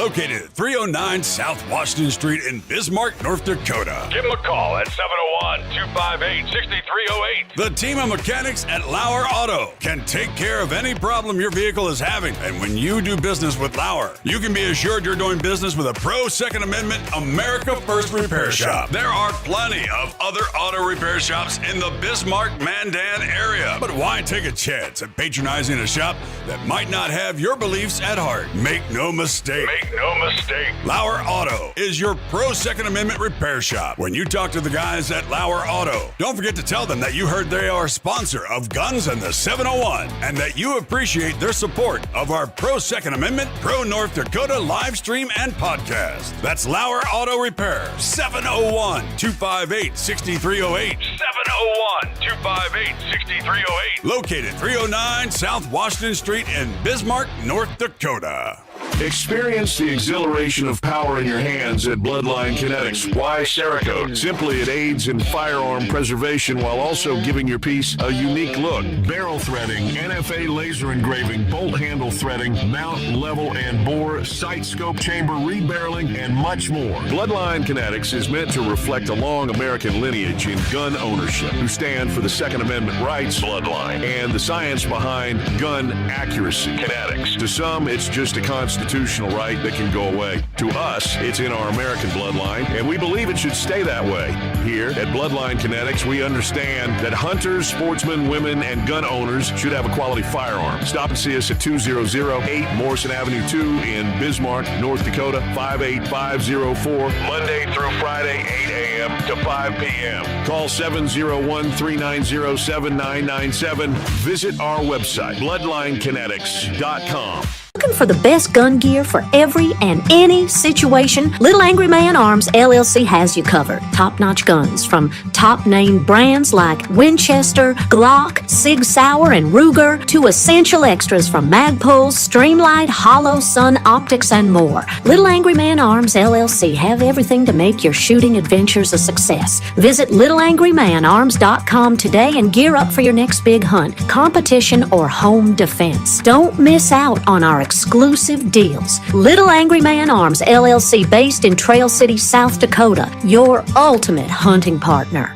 located at 309 South Washington Street in Bismarck, North Dakota. Give them a call at 701-258-6308. The team of mechanics at LAUER Auto can take care of any problem your vehicle is having. And when you do business with LAUER, you can be assured you're doing business with a pro Second Amendment America First repair shop. There are plenty of other auto repair shops in the Bismarck-Mandan area. But why take a chance at patronizing a shop that might not have your beliefs at heart? Make no mistake. LAUER Auto is your pro Second Amendment repair shop. When you talk to the guys at LAUER Auto, don't forget to tell them that you heard they are a sponsor of Guns and the 701 and that you appreciate their support of our pro Second Amendment, pro North Dakota live stream and podcast. That's LAUER Auto Repair, 701-258-6308. 701-258-6308. Located 309 South Washington Street in Bismarck, North Dakota. Experience the exhilaration of power in your hands at Bloodline Kinetics. Why Cerakote? Simply, it aids in firearm preservation while also giving your piece a unique look. Barrel threading, NFA laser engraving, bolt handle threading, mount, level, and bore, sight scope chamber rebarreling, and much more. Bloodline Kinetics is meant to reflect a long American lineage in gun ownership, who stand for the Second Amendment rights, Bloodline, and the science behind gun accuracy. Kinetics. To some, it's just a constitutional right that can go away. To us, it's in our American bloodline, and we believe it should stay that way. Here at Bloodline Kinetics, we understand that hunters, sportsmen, women, and gun owners should have a quality firearm. Stop and see us at 2008 Morrison Avenue 2 in Bismarck, North Dakota, 58504, Monday through Friday, 8 a.m. to 5 p.m. Call 701-390-7997. Visit our website, bloodlinekinetics.com. Looking for the best gun gear for every and any situation? Little Angry Man Arms LLC has you covered. Top-notch guns from top-name brands like Winchester, Glock, Sig Sauer, and Ruger to essential extras from Magpul's, Streamlight, Hollow, Sun Optics, and more. Little Angry Man Arms LLC have everything to make your shooting adventures a success. Visit littleangrymanarms.com today and gear up for your next big hunt, competition, or home defense. Don't miss out on our exclusive deals. Little Angry Man Arms LLC, based in Trail City, South Dakota, your ultimate hunting partner.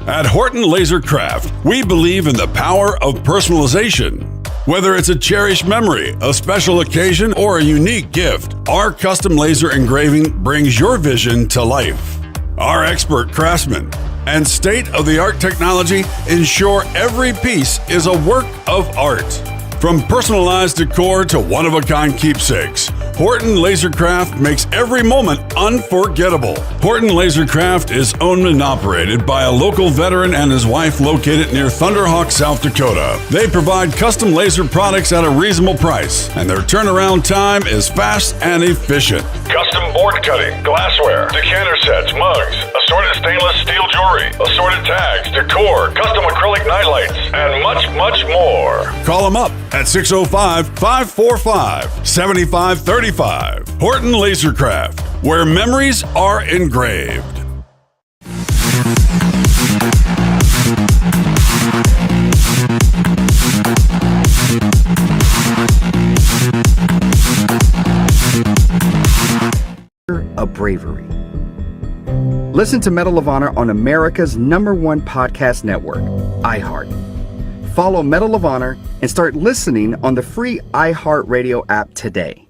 At Horton Laser Craft, we believe in the power of personalization. Whether it's a cherished memory, a special occasion, or a unique gift, our custom laser engraving brings your vision to life. Our expert craftsmen and state-of-the-art technology ensure every piece is a work of art. From personalized decor to one-of-a-kind keepsakes, Horton Lasercraft makes every moment unforgettable. Horton Lasercraft is owned and operated by a local veteran and his wife located near Thunderhawk, South Dakota. They provide custom laser products at a reasonable price, and their turnaround time is fast and efficient. Custom board cutting, glassware, decanter sets, mugs, assorted stainless steel jewelry, assorted tags, decor, custom acrylic nightlights, and much, much more. Call them up at 605-545-7535. Horton Lasercraft, where memories are engraved. Of bravery. Listen to Medal of Honor on America's #1 podcast network, iHeart. Follow Medal of Honor and start listening on the free iHeartRadio app today.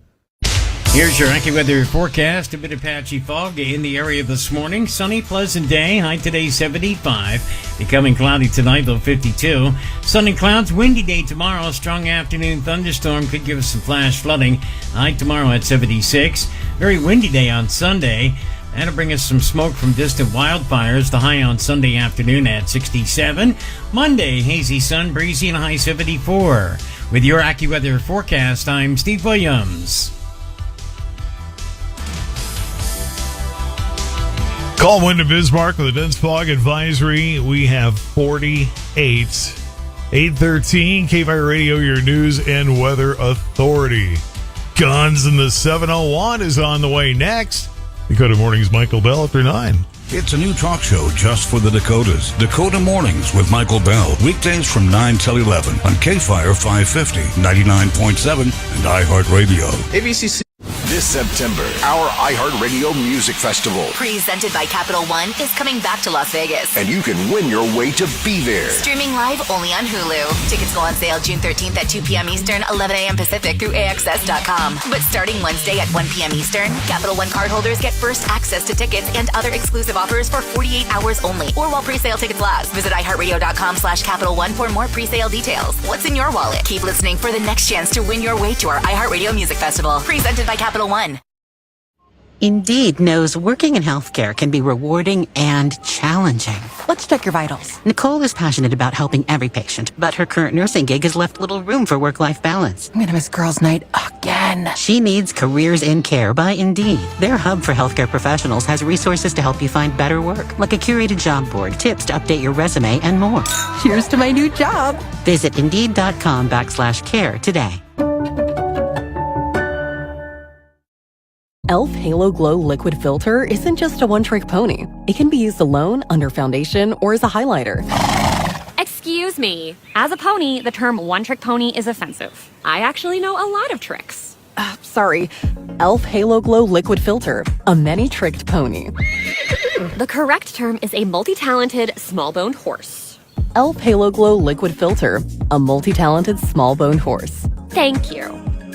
Here's your AccuWeather forecast. A bit of patchy fog in the area this morning. Sunny, pleasant day. High today 75. Becoming cloudy tonight, low 52. Sunny clouds, windy day tomorrow. Strong afternoon thunderstorm could give us some flash flooding. High tomorrow at 76. Very windy day on Sunday. That'll bring us some smoke from distant wildfires. The high on Sunday afternoon at 67. Monday, hazy sun, breezy, and a high 74. With your AccuWeather forecast, I'm Steve Williams. Calm wind to Bismarck with a dense fog advisory. We have 48. 813 KFYR Radio, your news and weather authority. Guns in the 701 is on the way next. Dakota Morning's Michael Bell after 9. It's a new talk show just for the Dakotas. Dakota Mornings with Michael Bell. Weekdays from 9 till 11 on KFYR 550, 99.7, and iHeartRadio. ABC. This September, our iHeartRadio Music Festival, presented by Capital One, is coming back to Las Vegas. And you can win your way to be there. Streaming live only on Hulu. Tickets go on sale June 13th at 2 p.m. Eastern, 11 a.m. Pacific through AXS.com. But starting Wednesday at 1 p.m. Eastern, Capital One cardholders get first access to tickets and other exclusive offers for 48 hours only, or while pre-sale tickets last. Visit iHeartRadio.com/Capital One for more pre-sale details. What's in your wallet? Keep listening for the next chance to win your way to our iHeartRadio Music Festival. Presented by Capital One. Indeed knows working in healthcare can be rewarding and challenging. Let's check your vitals. Nicole is passionate about helping every patient, but her current nursing gig has left little room for work-life balance. I'm gonna miss girls' night again. She needs Careers in Care by Indeed. Their hub for healthcare professionals has resources to help you find better work, like a curated job board, tips to update your resume, and more. Cheers to my new job. Visit Indeed.com/care today. e.l.f. Halo Glow Liquid Filter isn't just a one-trick pony. It can be used alone, under foundation, or as a highlighter. Excuse me. As a pony, the term one-trick pony is offensive. I actually know a lot of tricks. Sorry. e.l.f. Halo Glow Liquid Filter, a many-tricked pony. The correct term is a multi-talented, small-boned horse. e.l.f. Halo Glow Liquid Filter, a multi-talented, small-boned horse. Thank you.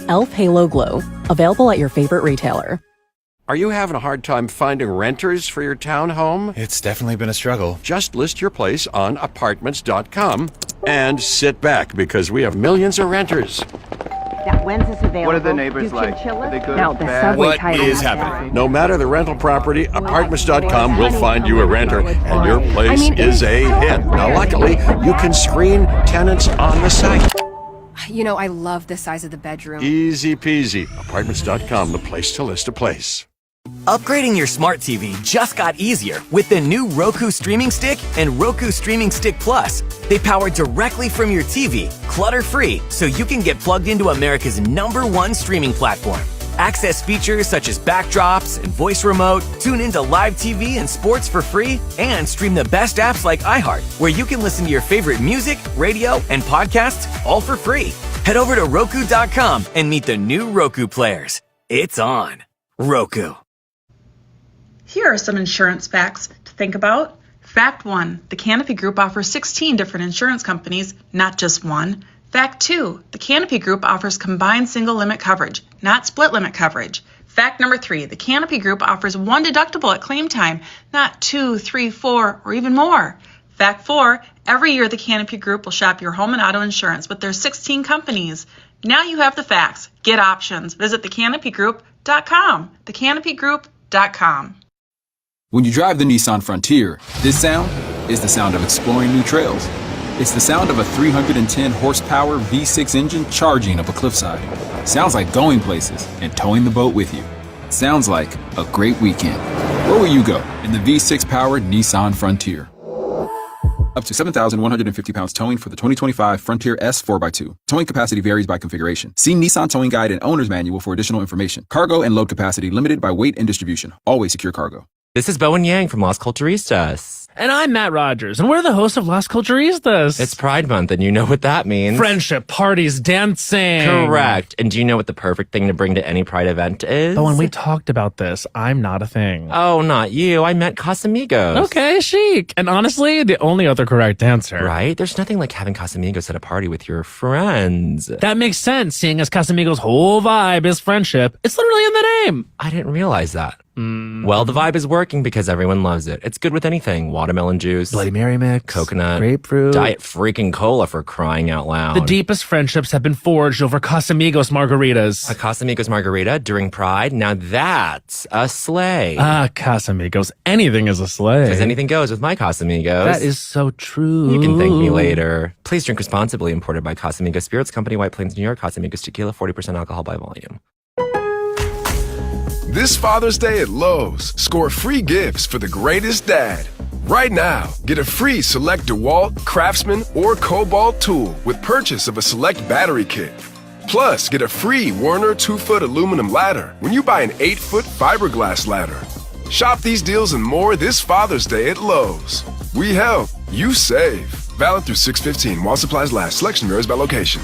e.l.f. Halo Glow, available at your favorite retailer. Are you having a hard time finding renters for your townhome? It's definitely been a struggle. Just list your place on apartments.com and sit back because we have millions of renters. Now, when's this available? What are the neighbors like? Are they good? No, the bad? subway What title is has happening? No matter the rental property, apartments.com will find you a renter, and your place is a hit. Now, luckily, you can screen tenants on the site. You know, I love the size of the bedroom. Easy peasy. Apartments.com, the place to list a place. Upgrading your smart TV just got easier with the new Roku Streaming Stick and Roku Streaming Stick Plus. They power directly from your TV, clutter-free, so you can get plugged into America's #1 streaming platform. Access features such as backdrops and voice remote, tune into live TV and sports for free, and stream the best apps like iHeart, where you can listen to your favorite music, radio, and podcasts all for free. Head over to Roku.com and meet the new Roku players. It's on. Roku. Here are some insurance facts to think about. Fact 1. The Canopy Group offers 16 different insurance companies, not just one. Fact 2. The Canopy Group offers combined single limit coverage, not split limit coverage. Fact number 3. The Canopy Group offers one deductible at claim time, not 2, 3, 4, or even more. Fact 4. Every year the Canopy Group will shop your home and auto insurance with their 16 companies. Now you have the facts. Get options. Visit thecanopygroup.com. Thecanopygroup.com. When you drive the Nissan Frontier, this sound is the sound of exploring new trails. It's the sound of a 310 horsepower V6 engine charging up a cliffside. Sounds like going places and towing the boat with you. Sounds like a great weekend. Where will you go in the V6 powered Nissan Frontier? Up to 7,150 pounds towing for the 2025 Frontier S 4x2. Towing capacity varies by configuration. See Nissan Towing Guide and Owner's Manual for additional information. Cargo and load capacity limited by weight and distribution. Always secure cargo. This is Bowen Yang from Las Culturistas. And I'm Matt Rogers, and we're the hosts of Las Culturistas. It's Pride Month, and you know what that means. Friendship, parties, dancing. Correct. And do you know what the perfect thing to bring to any Pride event is? But when we talked about this, I'm not a thing. Oh, not you. I meant Casamigos. Okay, chic. And honestly, the only other correct answer. Right? There's nothing like having Casamigos at a party with your friends. That makes sense, seeing as Casamigos' whole vibe is friendship. It's literally in the name. I didn't realize that. Well, the vibe is working because everyone loves it. It's good with anything. Watermelon juice, Bloody Mary mix, coconut, grapefruit, Diet freaking cola for crying out loud. The deepest friendships have been forged over Casamigos margaritas. A Casamigos margarita during Pride? Now that's a sleigh. Ah, Casamigos. Anything is a sleigh. Because anything goes with my Casamigos. That is so true. You can thank me later. Please drink responsibly. Imported by Casamigos Spirits Company, White Plains, New York. Casamigos Tequila, 40% alcohol by volume. This Father's Day at Lowe's, score free gifts for the greatest dad. Right now, get a free select DeWalt, Craftsman, or Cobalt tool with purchase of a select battery kit. Plus, get a free Werner 2-foot aluminum ladder when you buy an 8-foot fiberglass ladder. Shop these deals and more this Father's Day at Lowe's. We help, you save. Valid through 6/15 while supplies last. Selection varies by location.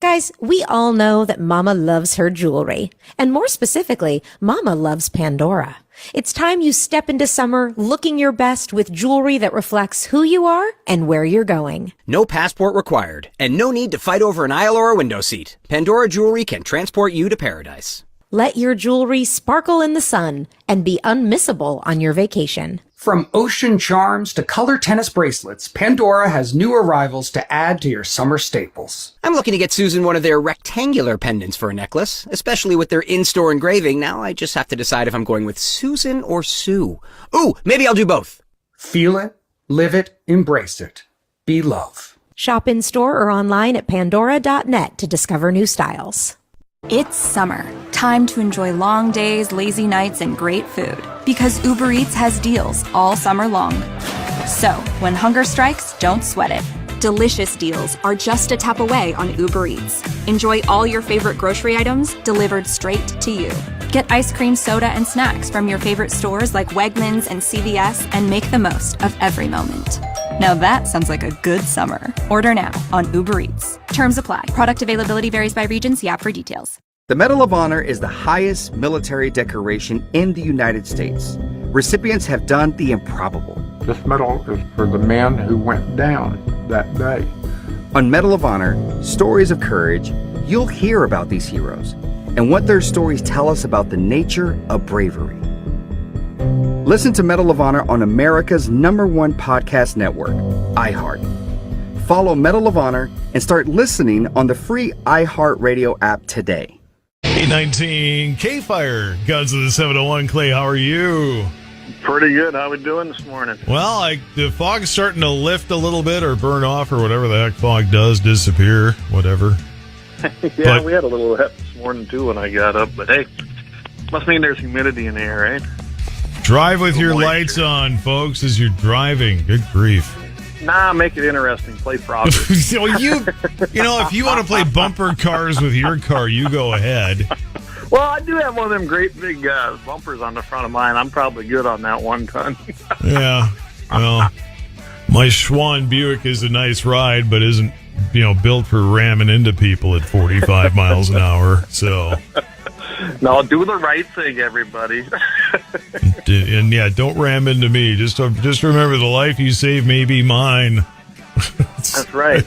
Guys, we all know that Mama loves her jewelry. And more specifically, Mama loves Pandora. It's time you step into summer looking your best with jewelry that reflects who you are and where you're going. No passport required, and no need to fight over an aisle or a window seat. Pandora Jewelry can transport you to paradise. Let your jewelry sparkle in the sun and be unmissable on your vacation. From ocean charms to color tennis bracelets, Pandora has new arrivals to add to your summer staples. I'm looking to get Susan one of their rectangular pendants for a necklace, especially with their in-store engraving. Now I just have to decide if I'm going with Susan or Sue. Ooh, maybe I'll do both. Feel it, live it, embrace it. Be love. Shop in store or online at pandora.net to discover new styles. It's summer. Time to enjoy long days, lazy nights, and great food. Because Uber Eats has deals all summer long. So, when hunger strikes, don't sweat it. Delicious deals are just a tap away on Uber Eats. Enjoy all your favorite grocery items delivered straight to you. Get ice cream, soda, and snacks from your favorite stores like Wegmans and CVS and make the most of every moment. Now that sounds like a good summer. Order now on Uber Eats. Terms apply. Product availability varies by region. See app for details. The Medal of Honor is the highest military decoration in the United States. Recipients have done the improbable. This medal is for the men who went down that day. On Medal of Honor, Stories of Courage, you'll hear about these heroes and what their stories tell us about the nature of bravery. Listen to Medal of Honor on America's #1 podcast network, iHeart. Follow Medal of Honor and start listening on the free iHeartRadio app today. 819 KFYR, Guns of the 701. Clay, how are you? Pretty good. How we doing this morning? Well, the fog's starting to lift a little bit or burn off or whatever the heck fog does, disappear, whatever. We had a little hit this morning too when I got up, but hey, must mean there's humidity in the air, right? Drive with your lights on, folks, as you're driving. Good grief. Nah, make it interesting. Play proper. So if you want to play bumper cars with your car, you go ahead. Well, I do have one of them great big bumpers on the front of mine. I'm probably good on that 1 ton. Yeah. Well, my Schwann Buick is a nice ride, but isn't, built for ramming into people at 45 miles an hour. So. No, do the right thing, everybody. And yeah, don't ram into me. Just remember, the life you save may be mine. That's right.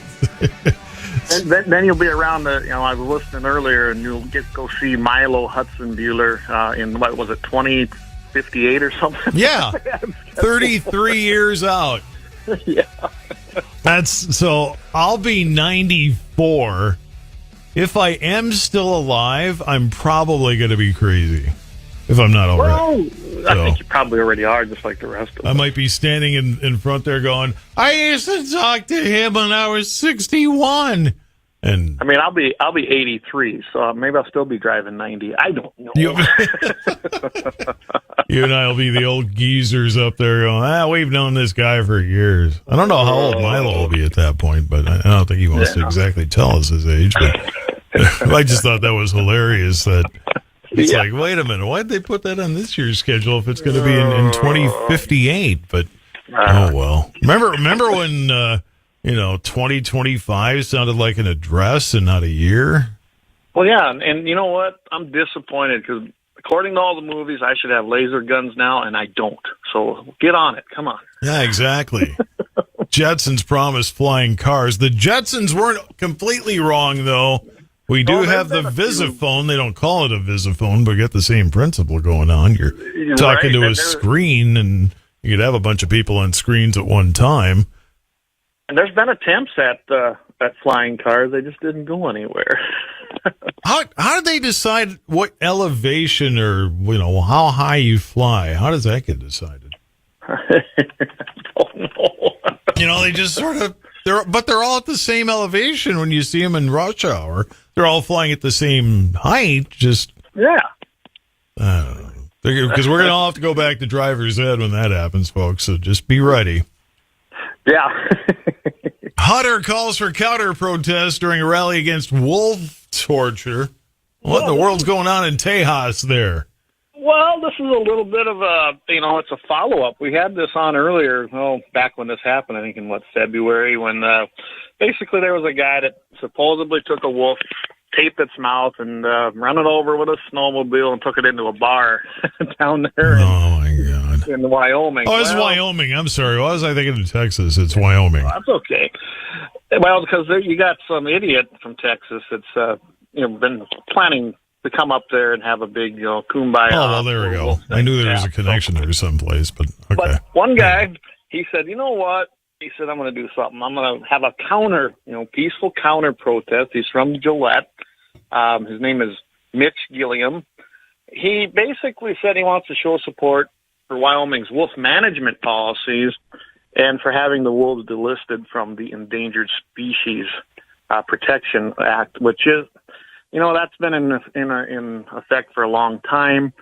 And then you'll be around I was listening earlier, and you'll go see Milo Hudson Bueller in, what was it, 2058 or something? Yeah, 33 years out. Yeah. So I'll be 94. If I am still alive, I'm probably going to be crazy. If I'm not already. Well, I think you probably already are, just like the rest of us. I might be standing in front there going, I used to talk to him when I was 61. And I mean, I'll be 83, so maybe I'll still be driving 90. I don't know. You and I will be the old geezers up there going, we've known this guy for years. I don't know how old Milo will be at that point, but I don't think he wants to exactly tell us his age. But I just thought that was hilarious that it's like, wait a minute, why'd they put that on this year's schedule if it's going to be in 2058? But, oh, well. Remember when, 2025 sounded like an address and not a year? Well, yeah, and you know what? I'm disappointed because according to all the movies, I should have laser guns now, and I don't. So get on it. Come on. Yeah, exactly. Jetsons promised flying cars. The Jetsons weren't completely wrong, though. We do have the Visiphone. They don't call it a Visiphone, but get the same principle going on. You're talking to a screen, and you could have a bunch of people on screens at one time. And there's been attempts at flying cars. They just didn't go anywhere. How did they decide what elevation or how high you fly? How does that get decided? I don't know. They just sort of they're all at the same elevation when you see them in rush hour. They're all flying at the same height. Just yeah. I don't know. Because we're gonna all have to go back to driver's ed when that happens, folks. So just be ready. Yeah. Hutter calls for counter protest during a rally against wolf torture. What in the world's going on in Tejas there? Well, this is a little bit of it's a follow-up. We had this on earlier, back when this happened, I think in, February, when basically there was a guy that supposedly took a wolf, taped its mouth, and run it over with a snowmobile and took it into a bar down there in Wyoming. Oh, it's Wyoming. I'm sorry. Why was I thinking of Texas? It's Wyoming. That's okay. Well, because you got some idiot from Texas that's been planning to come up there and have a big, kumbaya. Oh, well, there we go. I knew there was a connection there someplace, but okay. But one guy, he said, you know what? He said, I'm going to do something. I'm going to have a counter, peaceful counter protest. He's from Gillette. His name is Mitch Gilliam. He basically said he wants to show support for Wyoming's wolf management policies and for having the wolves delisted from the Endangered Species Protection Act, which is, that's been in effect for a long time,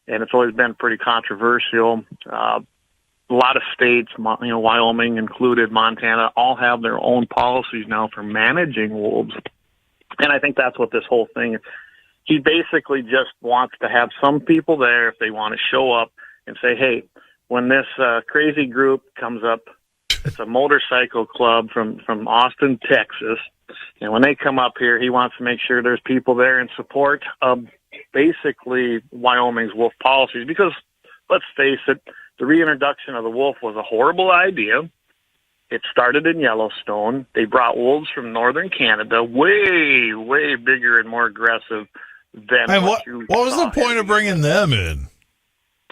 and it's always been pretty controversial. A lot of states, Wyoming included, Montana, all have their own policies now for managing wolves. And I think that's what this whole thing is. He basically just wants to have some people there, if they want to show up and say, hey, when this crazy group comes up, it's a motorcycle club from Austin, Texas, and when they come up here, he wants to make sure there's people there in support of basically Wyoming's wolf policies. Because, let's face it, the reintroduction of the wolf was a horrible idea. It started in Yellowstone. They brought wolves from northern Canada, way, way bigger and more aggressive than what was the point of bringing them in?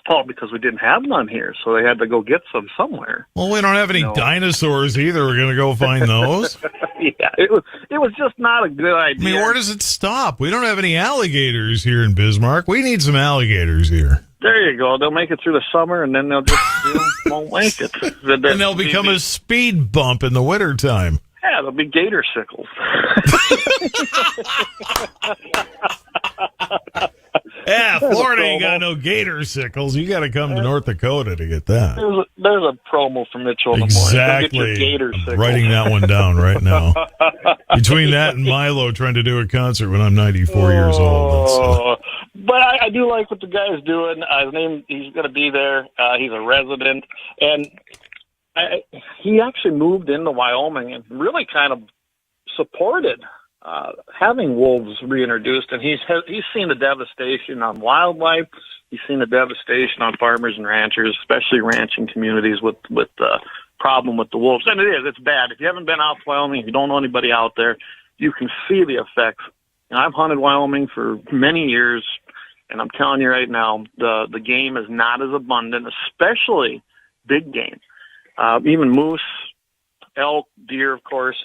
Oh, because we didn't have none here, so they had to go get some somewhere. Well, we don't have any dinosaurs either. We're going to go find those. Yeah, it was just not a good idea. I mean, where does it stop? We don't have any alligators here in Bismarck. We need some alligators here. There you go. They'll make it through the summer, and then they'll just won't make it. And they'll become a speed bump in the wintertime. Yeah, they'll be gator sickles. Yeah, Florida ain't got no gator sickles. You got to come to North Dakota to get that. There's a promo from Mitchell in the morning. Exactly. Go get your gator sickles. Writing that one down right now. Between that and Milo trying to do a concert when I'm 94 years old. But I do like what the guy's doing. He's going to be there. He's a resident. And he actually moved into Wyoming and really kind of supported having wolves reintroduced, and he's seen the devastation on wildlife. He's seen the devastation on farmers and ranchers, especially ranching communities with the problem with the wolves. And it's bad. If you haven't been out to Wyoming, if you don't know anybody out there, you can see the effects. And I've hunted Wyoming for many years, and I'm telling you right now, the game is not as abundant, especially big game. Even moose, elk, deer, of course,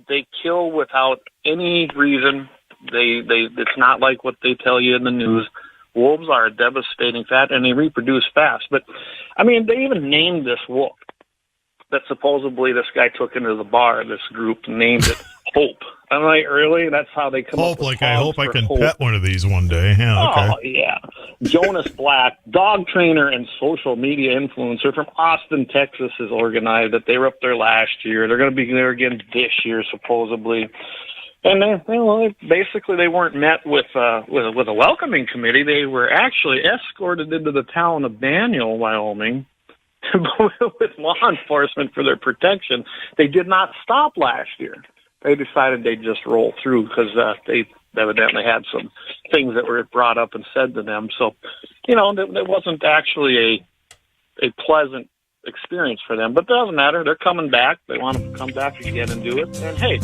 they kill without any reason. It's not like what they tell you in the news. Wolves are a devastating fact, and they reproduce fast. But, I mean, they even named this wolf that supposedly this guy took into the bar, this group, named it Hope. I'm like, really? That's how they come up with Hope, like I hope I can pet one of these one day. Yeah, okay. Oh, yeah. Jonas Black, dog trainer and social media influencer from Austin, Texas, has organized it. They were up there last year. They're going to be there again this year, supposedly. And basically they weren't met with a welcoming committee. They were actually escorted into the town of Daniel, Wyoming, with law enforcement for their protection. They did not stop last year. They decided they'd just roll through because they evidently had some things that were brought up and said to them. So, it wasn't actually a pleasant experience for them. But it doesn't matter. They're coming back. They want to come back again and do it. And, hey,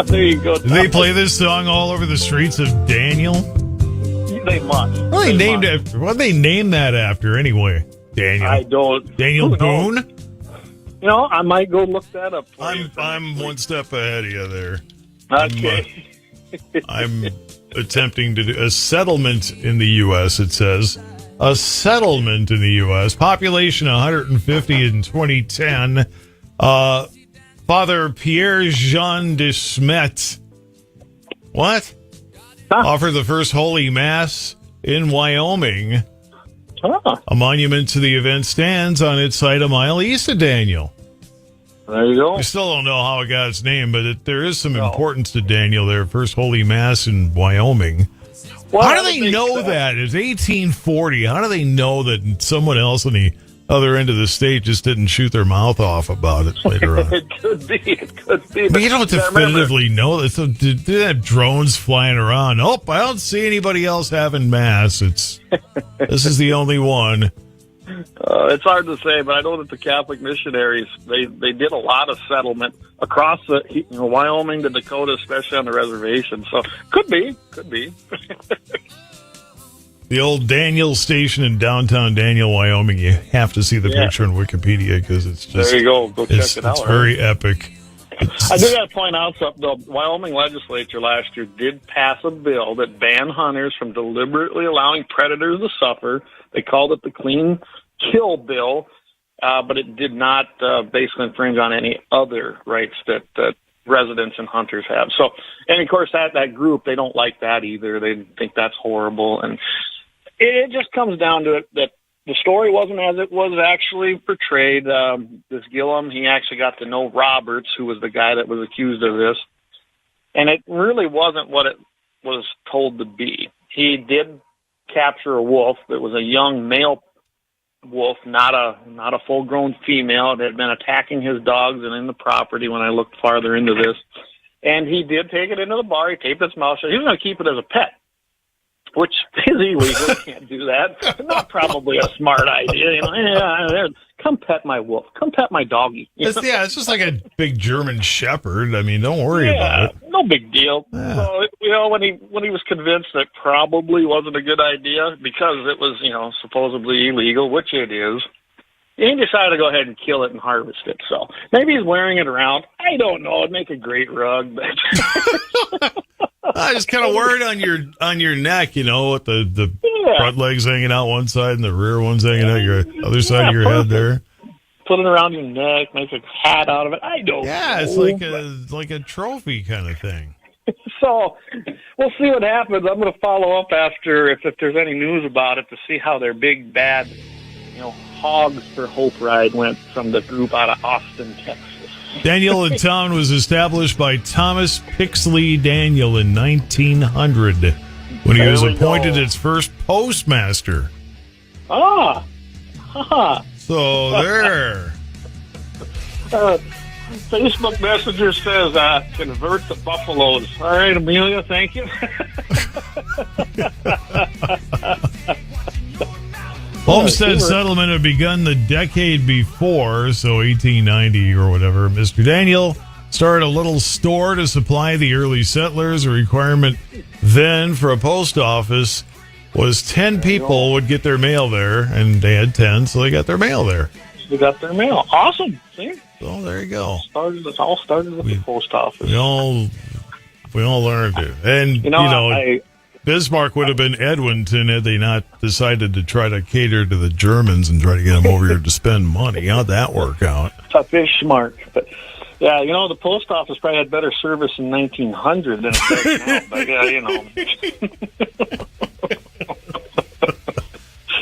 there you go. Do they play this song all over the streets of Daniel? They must. Well, what they named that after anyway? Daniel. I don't. Daniel Boone? I might go look that up. I'm one step ahead of you there. Okay. I'm attempting to do a settlement in the U.S., it says. A settlement in the U.S. Population 150 in 2010. Father Pierre-Jean de Smet. What? Offered the first Holy Mass in Wyoming. A monument to the event stands on its site a mile east of Daniel. There you go. We still don't know how it got its name, but there is some importance to Daniel there. First Holy Mass in Wyoming. How do they know that? It's 1840. How do they know that someone else on the other end of the state just didn't shoot their mouth off about it later on? It could be. But you don't definitively know that. So they have drones flying around. Oh, I don't see anybody else having Mass. This is the only one. It's hard to say, but I know that the Catholic missionaries, they did a lot of settlement across Wyoming to Dakota, especially on the reservation. So could be. The old Daniel station in downtown Daniel, Wyoming. You have to see the picture on Wikipedia because it's just. There you go. Go check it out. It's very epic. I do got to point out something. The Wyoming legislature last year did pass a bill that banned hunters from deliberately allowing predators to suffer. They called it the Clean Kill Bill, but it did not basically infringe on any other rights that residents and hunters have. So, and of course, that group, they don't like that either. They think that's horrible. And it just comes down to it that the story wasn't as it was actually portrayed. This Gillum, he actually got to know Roberts, who was the guy that was accused of this. And it really wasn't what it was told to be. He did capture a wolf that was a young male wolf, not a full-grown female that had been attacking his dogs and in the property when I looked farther into this. And he did take it into the bar. He taped its mouth shut. He was going to keep it as a pet, which is illegal. You can't do that. Not probably a smart idea. Come pet my wolf. Come pet my doggy. It's just like a big German shepherd. I mean, don't worry about it. No big deal. Yeah. So, when he was convinced that probably wasn't a good idea because it was, supposedly illegal, which it is, he decided to go ahead and kill it and harvest it. So maybe he's wearing it around. I don't know. It'd make a great rug. But I just kind of wear it on your neck, with the front legs hanging out one side and the rear ones hanging out your other side of your head there. Put it around your neck, make a hat out of it. I don't know. Yeah, it's like a trophy kind of thing. So we'll see what happens. I'm going to follow up after if there's any news about it to see how their big bad, Hogs for Hope ride went from the group out of Austin, Texas. Daniel in Town was established by Thomas Pixley Daniel in 1900 when he was appointed its first postmaster. So there. Facebook Messenger says, convert the buffaloes. All right, Amelia, thank you. Homestead settlement had begun the decade before, so 1890 or whatever. Mr. Daniel started a little store to supply the early settlers. A requirement then for a post office was 10 people would get their mail there, and they had 10, so they got their mail there. They got their mail. Awesome. See? So there you go. It all started with the post office. We all learned it. And, Bismarck would have been Edwinton had they not decided to try to cater to the Germans and try to get them over here to spend money. How'd that work out? It's a fish mark. But, yeah, the post office probably had better service in 1900 than it does now. But,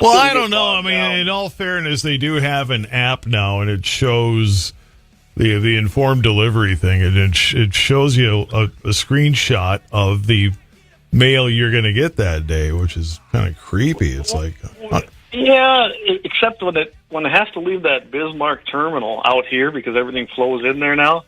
Well, I don't know. I mean, in all fairness, they do have an app now, and it shows the informed delivery thing, and it shows you a screenshot of the mail you're going to get that day, which is kind of creepy. It's like, yeah, except when it has to leave that Bismarck terminal out here because everything flows in there now.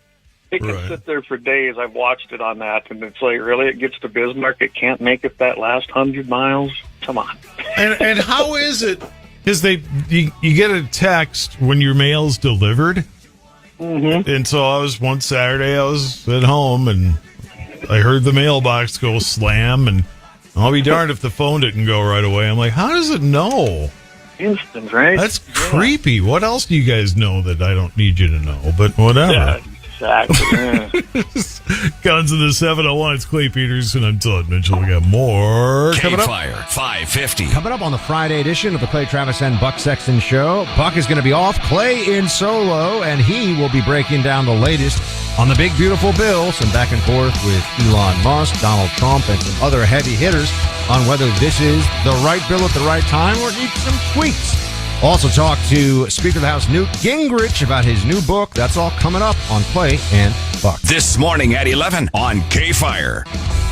It can sit there for days. I've watched it on that, and it's like, really, it gets to Bismarck, it can't make it that last 100 miles. Come on. And how is it? Because you get a text when your mail's delivered. Mm-hmm. And so one Saturday, I was at home, and I heard the mailbox go slam, and I'll be darned if the phone didn't go right away. I'm like, how does it know? Instant, right? That's creepy. What else do you guys know that I don't need you to know? But whatever. Yeah, exactly. Guns in the 701. It's Clay Peters, and I'm Todd Mitchell. We got more coming up. KFYR 550. Coming up on the Friday edition of the Clay Travis and Buck Sexton Show. Buck is going to be off. Clay in solo, and he will be breaking down the latest on the big, beautiful bill. Some back and forth with Elon Musk, Donald Trump, and some other heavy hitters on whether this is the right bill at the right time or it needs some tweaks. Also talk to Speaker of the House Newt Gingrich about his new book. That's all coming up on Clay and Buck. This morning at 11 on KFYR.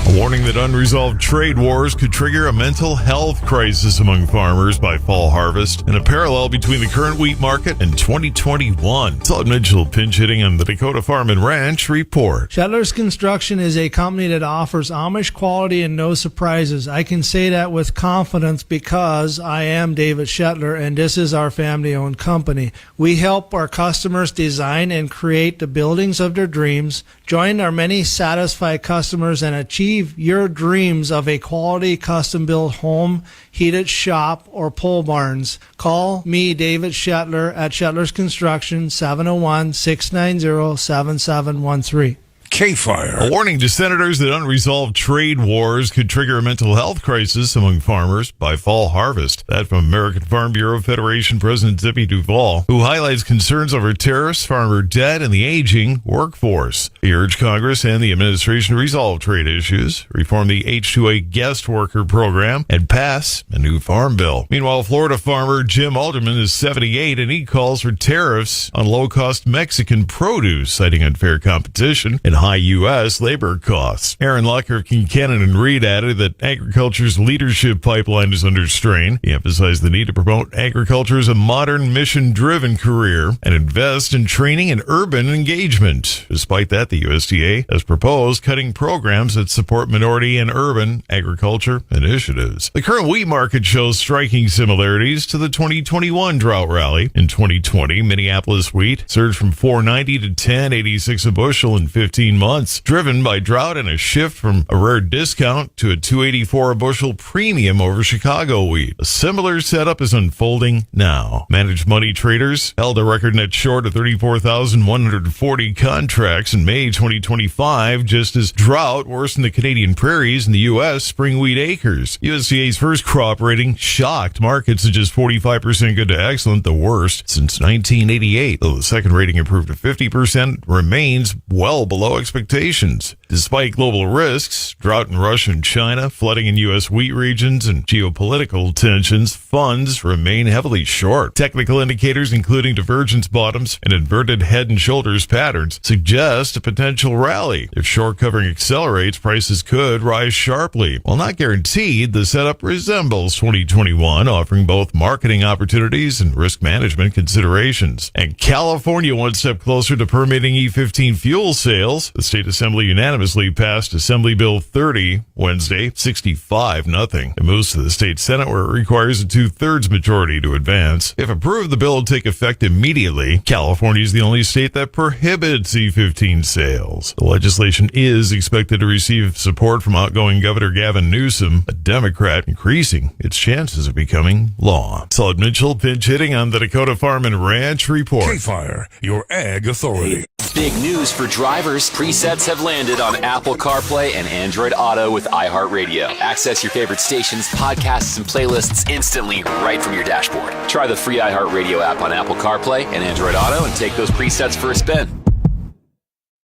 A warning that unresolved trade wars could trigger a mental health crisis among farmers by fall harvest, and a parallel between the current wheat market and 2021. Todd Mitchell pinch hitting on the Dakota Farm and Ranch Report. Shetler's Construction is a company that offers Amish quality and no surprises. I can say that with confidence because I am David Shetler, and this is our family-owned company. We help our customers design and create the buildings of their dreams. Join our many satisfied customers and achieve your dreams of a quality custom-built home, heated shop, or pole barns. Call me, David Shetler, at Shetler's Construction, 701-690-7713. KFYR. A warning to senators that unresolved trade wars could trigger a mental health crisis among farmers by fall harvest. That from American Farm Bureau Federation President Zippy Duvall, who highlights concerns over tariffs, farmer debt, and the aging workforce. He urged Congress and the administration to resolve trade issues, reform the H-2A guest worker program, and pass a new farm bill. Meanwhile, Florida farmer Jim Alderman is 78, and he calls for tariffs on low-cost Mexican produce, citing unfair competition and high U.S. labor costs. Aaron Lucker of Kincannon and Reed added that agriculture's leadership pipeline is under strain. He emphasized the need to promote agriculture as a modern, mission-driven career and invest in training and urban engagement. Despite that, the USDA has proposed cutting programs that support minority and urban agriculture initiatives. The current wheat market shows striking similarities to the 2021 drought rally. In 2020, Minneapolis wheat surged from $4.90 to $10.86 a bushel in 15 months, driven by drought and a shift from a rare discount to a $2.84 a bushel premium over Chicago wheat. A similar setup is unfolding now. Managed money traders held a record net short of 34,140 contracts in May 2025, just as drought worsened the Canadian prairies and the U.S. spring wheat acres. USDA's first crop rating shocked markets to just 45% good to excellent, the worst since 1988, though the second rating improved to 50%, remains well below expectations. Despite global risks, drought in Russia and China, flooding in U.S. wheat regions, and geopolitical tensions, funds remain heavily short. Technical indicators, including divergence bottoms and inverted head and shoulders patterns, suggest a potential rally. If short covering accelerates, prices could rise sharply. While not guaranteed, the setup resembles 2021, offering both marketing opportunities and risk management considerations. And California one step closer to permitting E15 fuel sales. The state assembly unanimously passed Assembly Bill 30 Wednesday, 65-0. It moves to the state Senate, where it requires a 2/3 majority to advance. If approved, the bill will take effect immediately. California is the only state that prohibits E15 sales. The legislation is expected to receive support from outgoing Governor Gavin Newsom, a Democrat, increasing its chances of becoming law. Todd Mitchell pinch hitting on the Dakota Farm and Ranch Report. KFYR, your ag authority. Big news for drivers. Presets have landed on Apple CarPlay and Android Auto with iHeartRadio. Access your favorite stations, podcasts, and playlists instantly right from your dashboard. Try the free iHeartRadio app on Apple CarPlay and Android Auto and take those presets for a spin.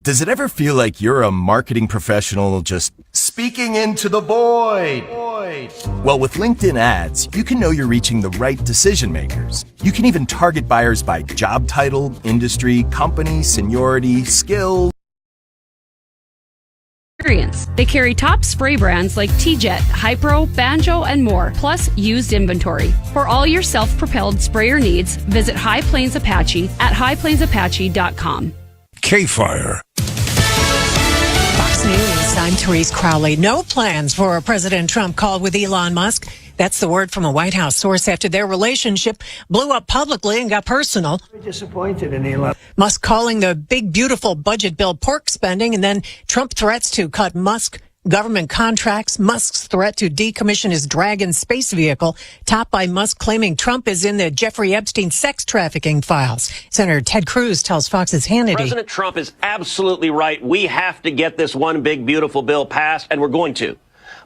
Does it ever feel like you're a marketing professional just speaking into the void? Well, with LinkedIn ads, you can know you're reaching the right decision makers. You can even target buyers by job title, industry, company, seniority, skills. They carry top spray brands like T-Jet, Hypro, Banjo, and more, plus used inventory. For all your self-propelled sprayer needs, visit High Plains Apache at highplainsapache.com. KFYR. Fox News, I'm Therese Crowley. No plans for a President Trump call with Elon Musk. That's the word from a White House source after their relationship blew up publicly and got personal. Very disappointed in Elon. Musk calling the big, beautiful budget bill pork spending, and then Trump threats to cut Musk government contracts. Musk's threat to decommission his Dragon space vehicle, topped by Musk claiming Trump is in the Jeffrey Epstein sex trafficking files. Senator Ted Cruz tells Fox's Hannity. President Trump is absolutely right. We have to get this one big, beautiful bill passed, and we're going to.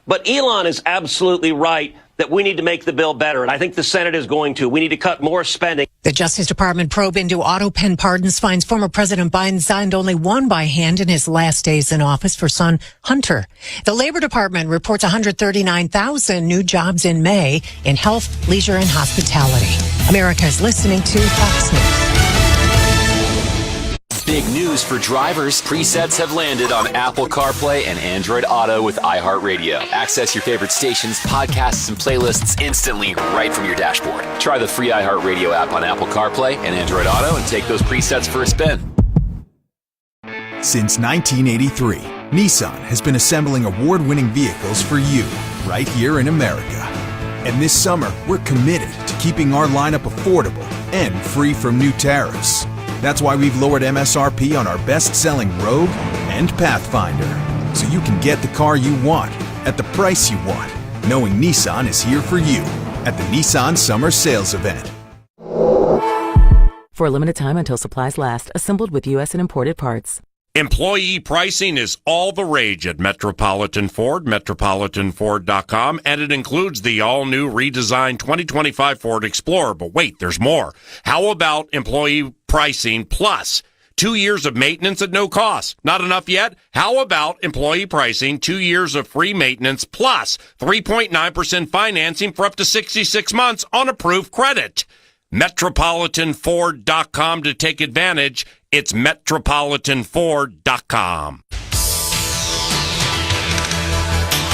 But Elon is absolutely right. that we need to make the bill better, and I think the Senate is going to. We need to cut more spending. The Justice Department probe into auto pen pardons finds former President Biden signed only one by hand in his last days in office for son Hunter. The Labor Department reports 139,000 new jobs in May in health, leisure, and hospitality. America is listening to Fox News. Big news for drivers. Presets have landed on Apple CarPlay and Android Auto with iHeartRadio. Access your favorite stations, podcasts, and playlists instantly right from your dashboard. Try the free iHeartRadio app on Apple CarPlay and Android Auto and take those presets for a spin. Since 1983, Nissan has been assembling award-winning vehicles for you, right here in America. And this summer, we're committed to keeping our lineup affordable and free from new tariffs. That's why we've lowered MSRP on our best-selling Rogue and Pathfinder, so you can get the car you want at the price you want, knowing Nissan is here for you at the Nissan Summer Sales Event. For a limited time until supplies last, assembled with U.S. and imported parts. Employee pricing is all the rage at Metropolitan Ford, metropolitanford.com, and it includes the all-new redesigned 2025 Ford Explorer. But wait, there's more. How about employee pricing plus 2 years of maintenance at no cost? Not enough yet? How about employee pricing, 2 years of free maintenance plus 3.9% financing for up to 66 months on approved credit? Metropolitanford.com to take advantage. It's metropolitanford.com.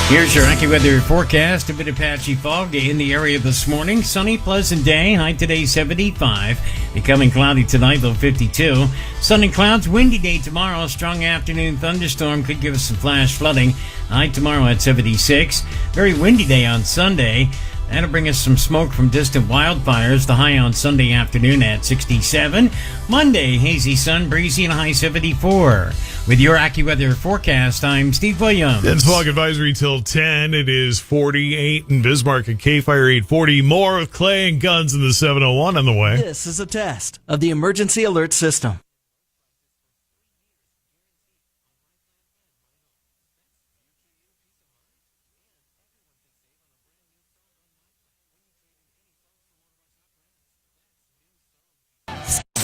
Here's your AccuWeather forecast. A bit of patchy fog in the area this morning. Sunny, pleasant day. High today 75. Becoming cloudy tonight, low 52. Sun and clouds, windy day tomorrow. Strong afternoon thunderstorm could give us some flash flooding. High tomorrow at 76. Very windy day on Sunday. That'll bring us some smoke from distant wildfires. The high on Sunday afternoon at 67. Monday, hazy sun, breezy, and high 74. With your AccuWeather forecast, I'm Steve Williams. It's fog advisory till 10. It is 48 in Bismarck at KFYR 840. More with Clay and Guns in the 701 on the way. This is a test of the emergency alert system.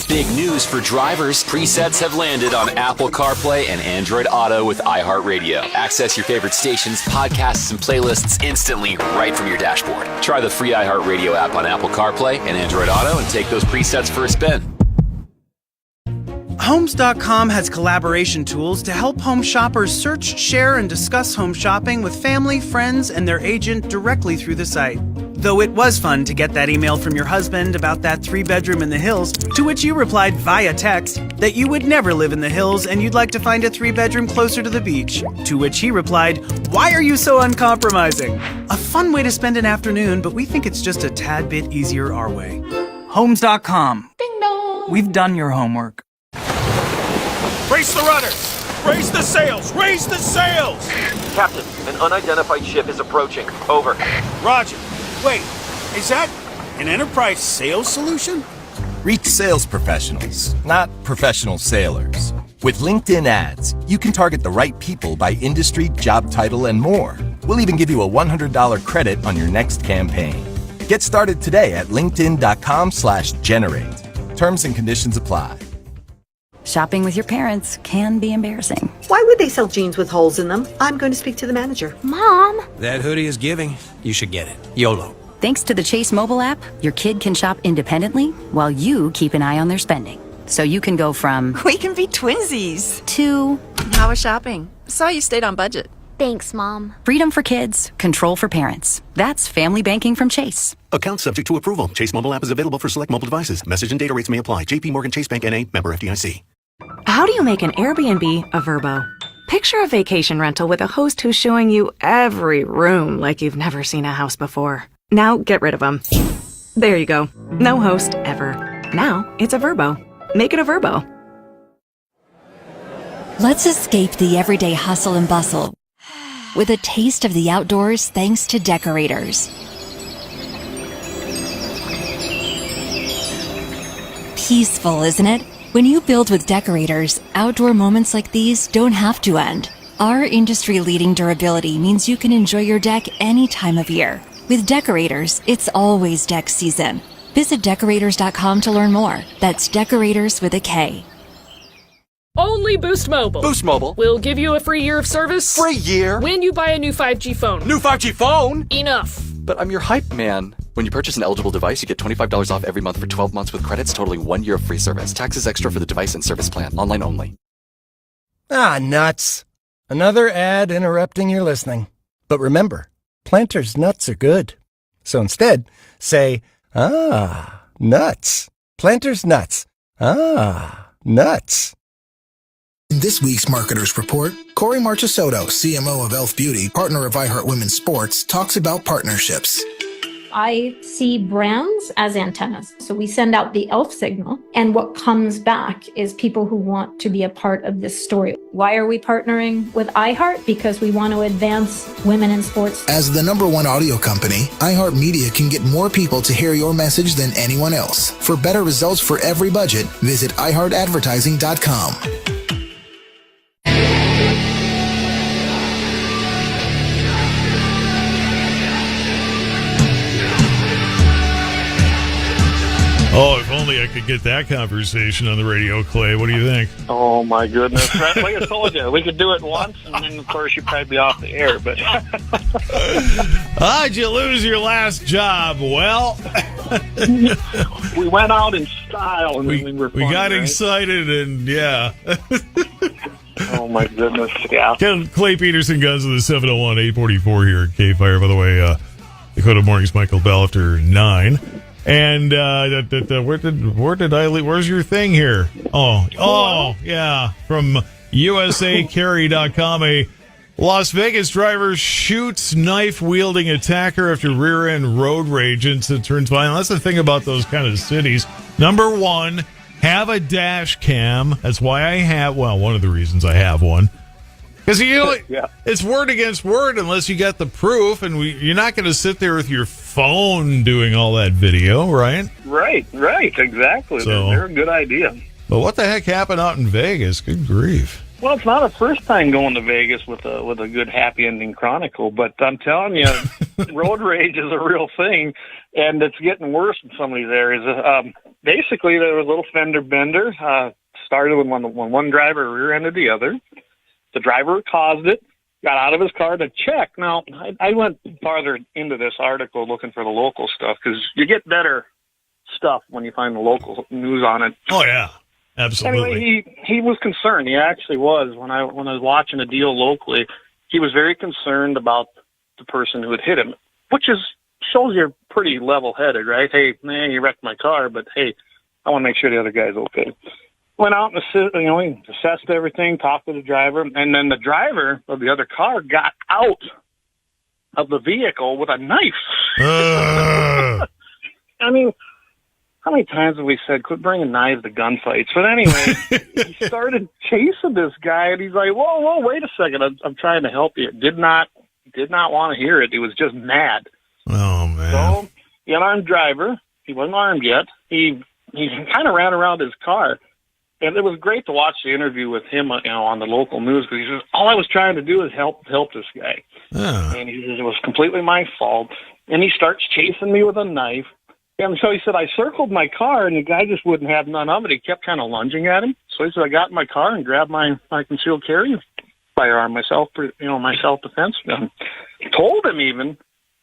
Big news for drivers. Presets have landed on Apple CarPlay and Android Auto with iHeartRadio. Access your favorite stations, podcasts, and playlists instantly right from your dashboard. Try the free iHeartRadio app on Apple CarPlay and Android Auto and take those presets for a spin. Homes.com has collaboration tools to help home shoppers search, share, and discuss home shopping with family, friends, and their agent directly through the site. Though it was fun to get that email from your husband about that 3-bedroom in the hills, to which you replied via text that you would never live in the hills and you'd like to find a 3-bedroom closer to the beach. To which he replied, "Why are you so uncompromising?" A fun way to spend an afternoon, but we think it's just a tad bit easier our way. Homes.com. Ding dong. We've done your homework. Raise the rudders! Raise the sails! Raise the sails! Captain, an unidentified ship is approaching. Over. Roger. Wait, is that an enterprise sales solution? Reach sales professionals, not professional sailors. With LinkedIn ads, you can target the right people by industry, job title, and more. We'll even give you a $100 credit on your next campaign. Get started today at linkedin.com/generate. Terms and conditions apply. Shopping with your parents can be embarrassing. Why would they sell jeans with holes in them? I'm going to speak to the manager. Mom! That hoodie is giving. You should get it. YOLO. Thanks to the Chase mobile app, your kid can shop independently while you keep an eye on their spending. So you can go from, "We can be twinsies," to, "How was shopping? Saw you stayed on budget." "Thanks, Mom." Freedom for kids, control for parents. That's family banking from Chase. Account subject to approval. Chase mobile app is available for select mobile devices. Message and data rates may apply. JP Morgan Chase Bank N.A. member FDIC. How do you make an Airbnb a Vrbo? Picture a vacation rental with a host who's showing you every room like you've never seen a house before. Now get rid of them. There you go. No host ever. Now it's a Vrbo. Make it a Vrbo. Let's escape the everyday hustle and bustle with a taste of the outdoors thanks to Decorators. Peaceful, isn't it? When you build with Decorators, outdoor moments like these don't have to end. Our industry-leading durability means you can enjoy your deck any time of year. With Decorators, it's always deck season. Visit Decorators.com to learn more. That's Decorators with a K. Only Boost Mobile. Boost Mobile will give you a free year of service. Free year? When you buy a new 5G phone. New 5G phone? Enough. But I'm your hype man. When you purchase an eligible device, you get $25 off every month for 12 months with credits totaling 1 year of free service. Taxes extra for the device and service plan. Online only. Ah, nuts. Another ad interrupting your listening. But remember, Planters nuts are good. So instead, say, ah, nuts. Planters nuts. Ah, nuts. In this week's Marketers Report, Corey Marchesotto, CMO of Elf Beauty, partner of iHeart Women's Sports, talks about partnerships. I see brands as antennas. So we send out the ELF signal, and what comes back is people who want to be a part of this story. Why are we partnering with iHeart? Because we want to advance women in sports. As the #1 audio company, iHeartMedia can get more people to hear your message than anyone else. For better results for every budget, visit iHeartAdvertising.com. Oh, if only I could get that conversation on the radio, Clay. What do you think? Oh, my goodness. Like I told you, we could do it once, and then, of course, you'd probably be off the air. But did you lose your last job? Well, we went out in style, and we were fun, got right? excited, and yeah. Oh, my goodness, yeah. Clay Peterson, Guns of the 701, 844 here at KFYR. By the way, Dakota Mornings, Michael Bell after 9. And where did I leave? Where's your thing here? Oh, yeah. From USACarry.com, a Las Vegas driver shoots knife-wielding attacker after rear-end road rage incident turns violent. That's the thing about those kind of cities. Number one, have a dash cam. That's why I have, one of the reasons I have one. Because, it's word against word unless you got the proof, and you're not going to sit there with your phone doing all that video, right? Right, exactly. So, they're a good idea. But what the heck happened out in Vegas? Good grief. Well, it's not a first time going to Vegas with a good happy ending chronicle, but I'm telling you, road rage is a real thing, and it's getting worse in some of these areas. Basically, there was a little fender bender. Started when one driver rear-ended the other. The driver caused it, got out of his car to check. Now, I went farther into this article looking for the local stuff because you get better stuff when you find the local news on it. Oh, yeah, absolutely. Anyway, he was concerned. He actually was. When I was watching a deal locally, he was very concerned about the person who had hit him, which shows you're pretty level-headed, right? Hey, man, you wrecked my car, but hey, I want to make sure the other guy's okay. Went out and he assessed everything, talked to the driver, and then the driver of the other car got out of the vehicle with a knife. I mean, how many times have we said, quit bringing knives to gunfights? But anyway, he started chasing this guy, and he's like, whoa, wait a second, I'm trying to help you. Did not want to hear it. He was just mad. Oh, man. So, the unarmed driver, he wasn't armed yet, he kind of ran around his car. And it was great to watch the interview with him, on the local news, because he says, all I was trying to do is help this guy. And he says, it was completely my fault. And he starts chasing me with a knife. And so he said, I circled my car, and the guy just wouldn't have none of it. He kept kind of lunging at him. So he said, I got in my car and grabbed my concealed carry firearm, my self-defense gun. Told him even,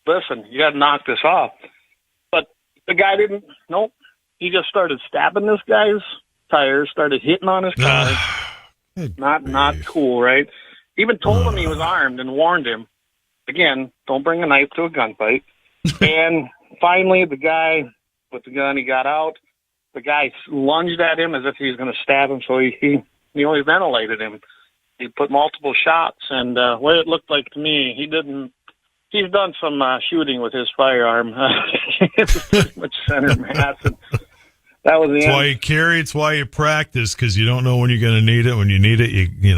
listen, you got to knock this off. But the guy didn't. Nope. He just started stabbing this guy's tires, started hitting on his car. Not cool, right? Even told him he was armed and warned him, again, don't bring a knife to a gunfight. And finally, the guy with the gun, he got out. The guy lunged at him as if he was going to stab him, so he only ventilated him. He put multiple shots, and what it looked like to me, he's done some shooting with his firearm. It was pretty much center mass. And that was the end. Why you carry. It's why you practice, because you don't know when you're going to need it. When you need it, you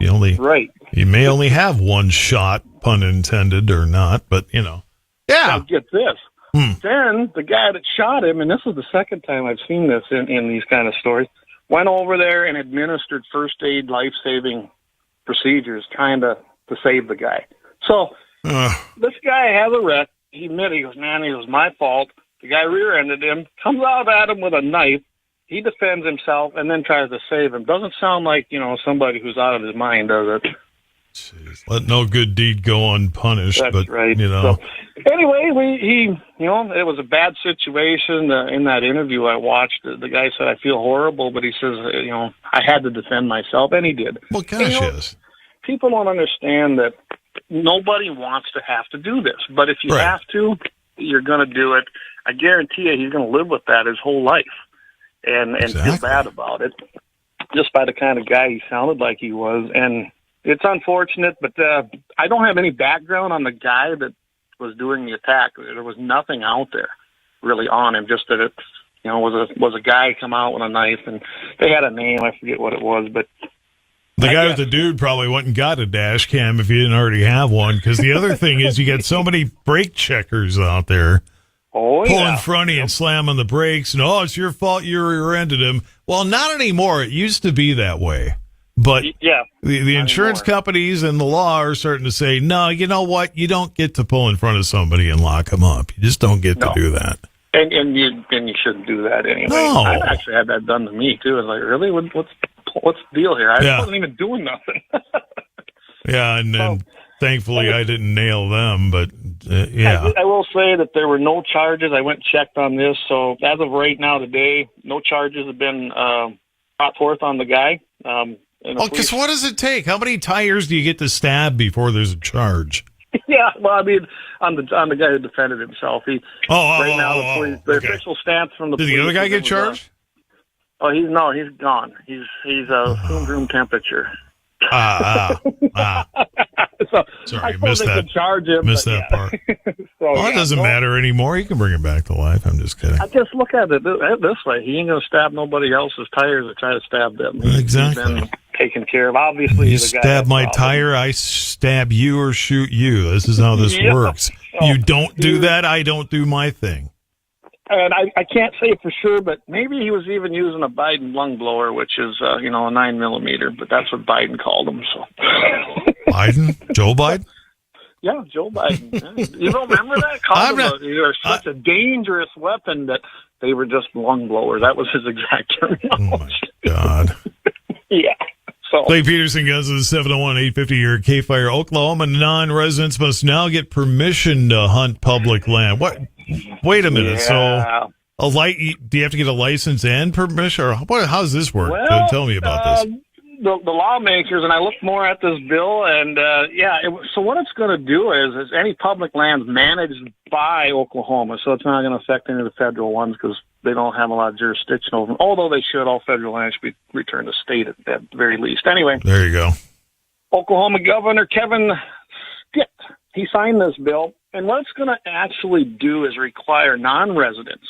only right. You may only have one shot, pun intended or not, but yeah. Now get this. Then the guy that shot him, and this is the second time I've seen this in these kind of stories, went over there and administered first aid, life-saving procedures, trying to save the guy. So this guy has a wreck. he admitted, he goes, man, it was my fault. The guy rear-ended him, comes out at him with a knife. He defends himself and then tries to save him. Doesn't sound like, somebody who's out of his mind, does it? Jeez. Let no good deed go unpunished. That's but, right. So, anyway, it was a bad situation. In that interview I watched, the guy said, I feel horrible, but he says, I had to defend myself, and he did. Well, gosh, yes. People don't understand that nobody wants to have to do this, but if you have to, you're going to do it. I guarantee you he's going to live with that his whole life and feel bad about it, just by the kind of guy he sounded like he was. And it's unfortunate, but I don't have any background on the guy that was doing the attack. There was nothing out there really on him, just that it was a guy come out with a knife, and they had a name. I forget what it was, but the guy with the dude probably went and got a dash cam if you didn't already have one, because the other thing is you get so many brake checkers out there pulling in front of you and slamming the brakes, and, it's your fault you rear-ended him. Well, not anymore. It used to be that way. But the insurance companies and the law are starting to say, no, you know what? You don't get to pull in front of somebody and lock them up. You just don't get to do that. And you shouldn't do that anyway. No. I've actually had that done to me, too. I was like, really? What's the deal here? I wasn't even doing nothing. And thankfully I didn't nail them, but I will say that there were no charges. I went and checked on this. So as of right now today, no charges have been brought forth on the guy. Because what does it take? How many tires do you get to stab before there's a charge? Yeah, well, I mean, on the guy who defended himself, the official stance from the police. Did the other guy get charged? He's gone. He's room temperature. So sorry, missed that. Charge him, missed that part. It doesn't matter anymore. You can bring him back to life. I'm just kidding. I just look at it this way. He ain't going to stab nobody else's tires or try to stab them. Exactly. He's been taken care of. Obviously, you stab my tire, I stab you or shoot you. This is how this works. You don't do that, I don't do my thing. And I can't say for sure, but maybe he was even using a Biden lung blower, which is, a 9mm, but that's what Biden called him. So. Biden? Joe Biden? Yeah, Joe Biden. You don't remember that? They're such a dangerous weapon that they were just lung blowers. That was his exact terminology. Oh, my God. Yeah. So, Clay Peterson goes to the 701-850 here at KFYR. Oklahoma non-residents must now get permission to hunt public land. What? Wait a minute. Yeah. So, do you have to get a license and permission, or how does this work? Well, Tell me about this. The lawmakers, and I looked more at this bill, and so what it's going to do is any public lands managed by Oklahoma, so it's not going to affect any of the federal ones because they don't have a lot of jurisdiction over them, although they should. All federal lands should be returned to state at the very least. Anyway. There you go. Oklahoma Governor Kevin Stitt, he signed this bill, and what it's going to actually do is require non-residents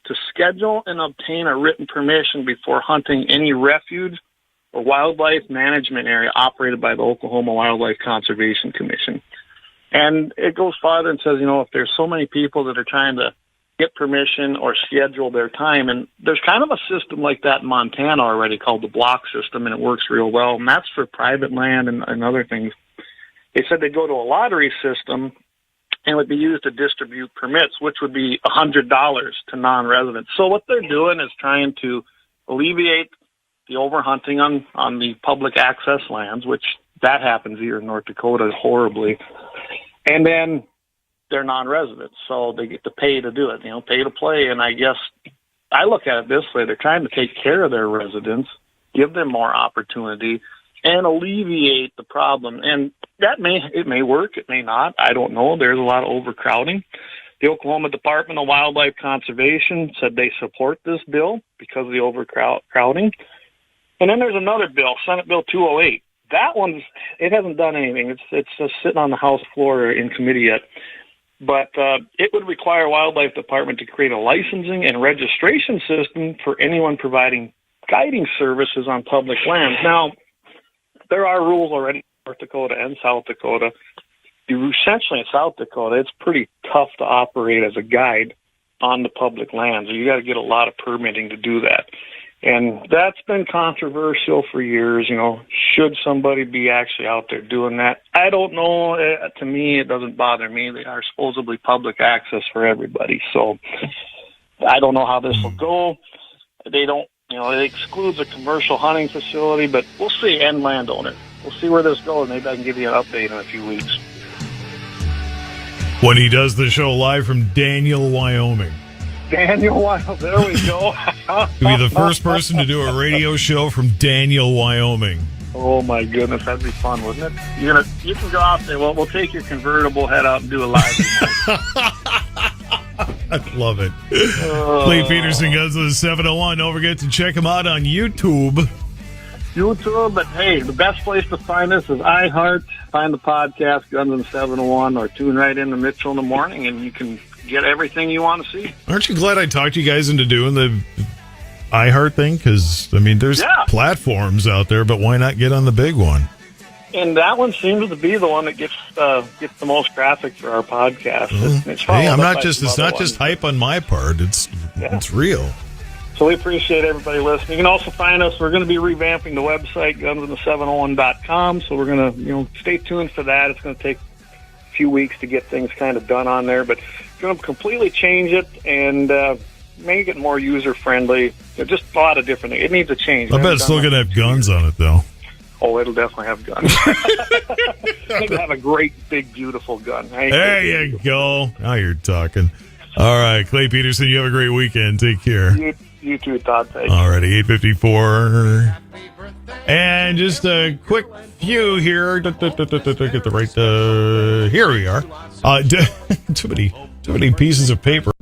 to schedule and obtain a written permission before hunting any refuge or wildlife management area operated by the Oklahoma Wildlife Conservation Commission. And it goes farther and says, if there's so many people that are trying to get permission or schedule their time, and there's kind of a system like that in Montana already called the block system, and it works real well, and that's for private land and other things. They said they'd go to a lottery system and would be used to distribute permits, which would be $100 to non-residents. So what they're doing is trying to alleviate the overhunting on the public access lands, which that happens here in North Dakota horribly. And then they're non-residents, so they get to pay to do it, pay to play. And I guess I look at it this way. They're trying to take care of their residents, give them more opportunity, and alleviate the problem. And it may work, it may not. I don't know. There's a lot of overcrowding. The Oklahoma Department of Wildlife Conservation said they support this bill because of the overcrowding. And then there's another bill, Senate Bill 208. That it hasn't done anything. It's just sitting on the House floor in committee yet. But it would require Wildlife Department to create a licensing and registration system for anyone providing guiding services on public lands. Now, there are rules already in North Dakota and South Dakota. Essentially, in South Dakota, it's pretty tough to operate as a guide on the public lands. You got to get a lot of permitting to do that. And that's been controversial for years, you know. Should somebody be actually out there doing that? I don't know. To me, it doesn't bother me. They are supposedly public access for everybody. So I don't know how this will go. They don't, you know, it excludes a commercial hunting facility, but we'll see, and landowner. We'll see where this goes. Maybe I can give you an update in a few weeks. When he does the show live from Daniel, Wyoming. Daniel, there we go. To be the first person to do a radio show from Daniel, Wyoming. Oh my goodness, that'd be fun, wouldn't it? You can go out there. Well, we'll take your convertible, head out, and do a live. I love it. Clay Peterson goes to the 701. Don't forget to check him out on YouTube. But hey, the best place to find us is iHeart. Find the podcast, Guns in 701, or tune right into Mitchell in the morning, and you can get everything you want to see. Aren't you glad I talked you guys into doing the iHeart thing? Because, I mean, there's platforms out there, but why not get on the big one? And that one seems to be the one that gets the most traffic for our podcast. It's not just hype on my part. It's real. So we appreciate everybody listening. You can also find us. We're going to be revamping the website, gunsinthe701.com. So we're going to, stay tuned for that. It's going to take a few weeks to get things kind of done on there, but it's going to completely change it and make it more user-friendly. Just a lot of different things. It needs a change. I bet it's still going to have guns on it, though. Oh, it'll definitely have guns. It'll have a great, big, beautiful gun. There you go. Now you're talking. All right, Clay Peterson, you have a great weekend. Take care. You too, Todd. Thanks. All righty, 8:54. And just a quick few here. Get the right. Here we are. Too many pieces of paper.